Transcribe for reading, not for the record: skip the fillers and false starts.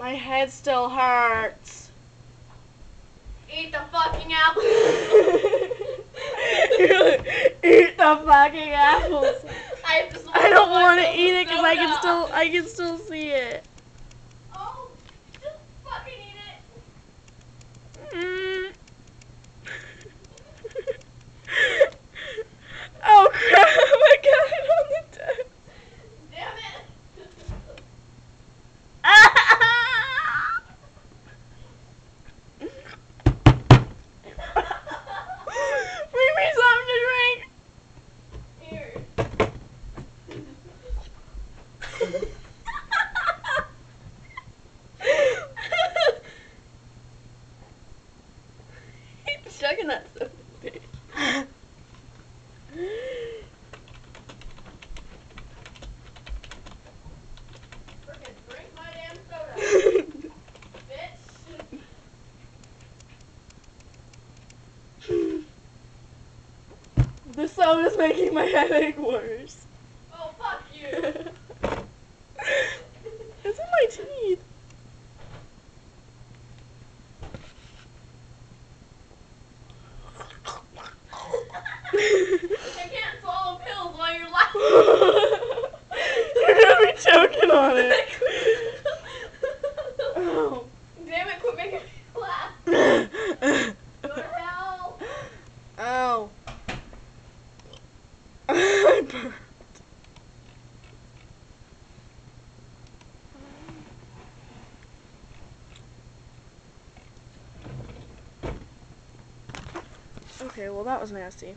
My head still hurts. Eat the fucking apple. Eat the fucking apples. I don't want to eat it because I can still see it. Oh, just fucking eat it. Mm. Oh crap! I got it on the desk. Damn it. Bring me something to drink. Here. He's chugging that soda. Frickin' drink my damn soda, bitch. The soda's making my headache worse. Oh, fuck you. It's in my teeth. I can't swallow pills while you're laughing. You're gonna be choking on it. Oh. Damn it, quit making me laugh. Go to hell. Ow. I burped. Okay, well that was nasty.